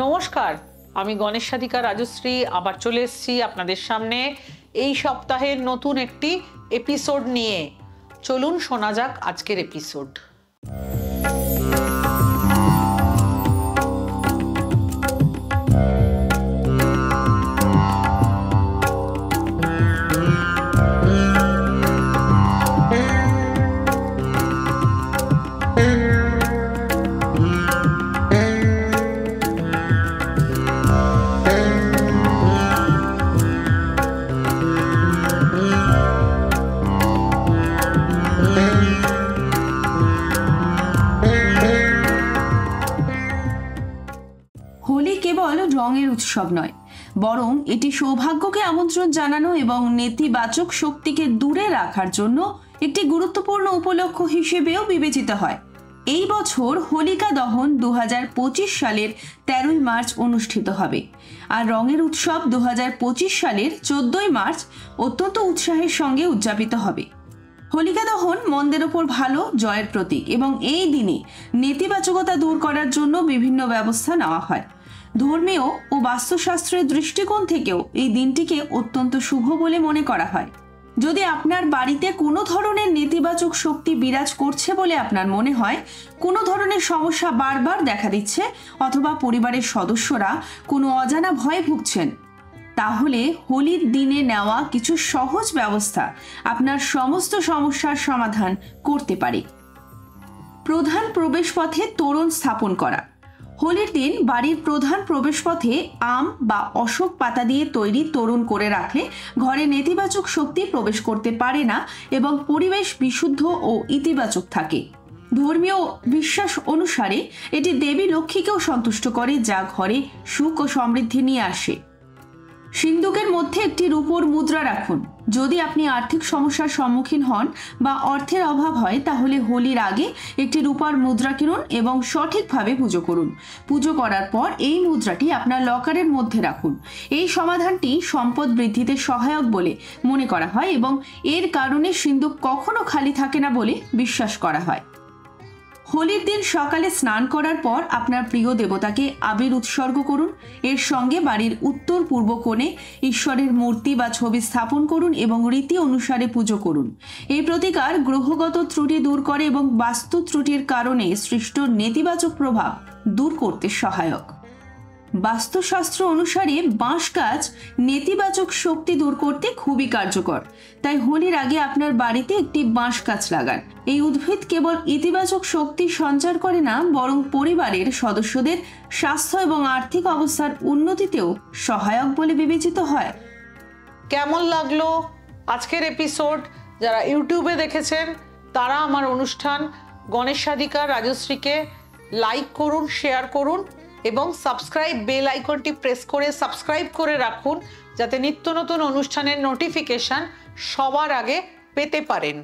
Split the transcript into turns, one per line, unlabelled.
নমস্কার, আমি গণেশ সাধিকা রাজশ্রী আবার চলে এসেছি আপনাদের সামনে এই সপ্তাহের নতুন একটি এপিসোড নিয়ে। চলুন শোনা যাক আজকের এপিসোড।
হোলি কেবল রঙের উৎসব নয়, বরং এটি সৌভাগ্যকে আমন্ত্রণ জানানো এবং নেতিবাচক শক্তিকে দূরে রাখার জন্য একটি গুরুত্বপূর্ণ উপলক্ষ হিসেবেও বিবেচিত হয়। এই বছর হোলিকা দহন 2025 সালের 13ই মার্চ অনুষ্ঠিত হবে, আর রঙের উৎসব 2025 সালের 14ই মার্চ অত্যন্ত উৎসাহের সঙ্গে উদযাপিত হবে। হোলিকা দহন মন্দের ওপর ভালো জয়ের প্রতীক এবং এই দিনে নেতিবাচকতা দূর করার জন্য বিভিন্ন ব্যবস্থা নেওয়া হয়। ধর্মীয় ও বাস্তুশাস্ত্রের দৃষ্টিকোণ থেকেও এই দিনটিকে অত্যন্ত শুভ বলে মনে করা হয়। যদি আপনার বাড়িতে কোনো ধরনের নেতিবাচক শক্তি বিরাজ করছে বলে আপনার মনে হয়, কোনো ধরনের সমস্যা বারবার দেখা দিচ্ছে, অথবা পরিবারের সদস্যরা কোনো অজানা ভয়ে ভুগছেন, তাহলে হোলির দিনে নেওয়া কিছু সহজ ব্যবস্থা আপনার সমস্ত সমস্যার সমাধান করতে পারে। প্রধান প্রবেশপথে তোরণ স্থাপন করা। হোলির দিন বাড়ির প্রধান প্রবেশপথে আম বা অশোক পাতা দিয়ে তৈরি তোরণ করে রাখলে ঘরে নেতিবাচক শক্তি প্রবেশ করতে পারে না এবং পরিবেশ বিশুদ্ধ ও ইতিবাচক থাকে। ধর্মীয় বিশ্বাস অনুসারে এটি দেবী লক্ষ্মীকেও সন্তুষ্ট করে, যা ঘরে সুখ ও সমৃদ্ধি নিয়ে আসে। সিন্দুকের মধ্যে একটি রূপোর মুদ্রা রাখুন। যদি আপনি আর্থিক সমস্যার সম্মুখীন হন বা অর্থের অভাব হয়, তাহলে হোলির আগে একটি রূপার মুদ্রা কিনুন এবং সঠিকভাবে পুজো করুন। পুজো করার পর এই মুদ্রাটি আপনার লকারের মধ্যে রাখুন। এই সমাধানটি সম্পদ বৃদ্ধিতে সহায়ক বলে মনে করা হয় এবং এর কারণে সিন্দুক কখনো খালি থাকে না বলে বিশ্বাস করা হয়। হোলির দিন সকালে স্নান করার পর আপনার প্রিয় দেবতাকে আবির উৎসর্গ করুন। এর সঙ্গে বাড়ির উত্তর পূর্ব কোণে ঈশ্বরের মূর্তি বা ছবি স্থাপন করুন এবং রীতি অনুসারে পুজো করুন। এই প্রতিকার গ্রহগত ত্রুটি দূর করে এবং বাস্তু ত্রুটির কারণে সৃষ্ট নেতিবাচক প্রভাব দূর করতে সহায়ক। বাস্তুশাস্ত্র অনুসারে বাঁশ গাছ নেতিবাচক শক্তি দূর করতে খুবই কার্যকর, তাই হোলির আগে আপনার বাড়িতে একটি বাঁশ গাছ লাগান। এই উদ্ভিদ কেবল ইতিবাচক শক্তি সঞ্চার করে না, বরং পরিবারের সদস্যদের স্বাস্থ্য এবং আর্থিক অবস্থার উন্নতিতেও সহায়ক বলে বিবেচিত হয়।
কেমন লাগলো আজকের এপিসোড? যারা ইউটিউবে দেখেছেন তারা আমার অনুষ্ঠান গণেশ সাধিকা রাজশ্রীকে লাইক করুন, শেয়ার করুন এবং সাবস্ক্রাইব বেল আইকনটি প্রেস করে সাবস্ক্রাইব করে রাখুন, যাতে নিত্য নতুন অনুষ্ঠানের নোটিফিকেশন সবার আগে পেতে পারেন।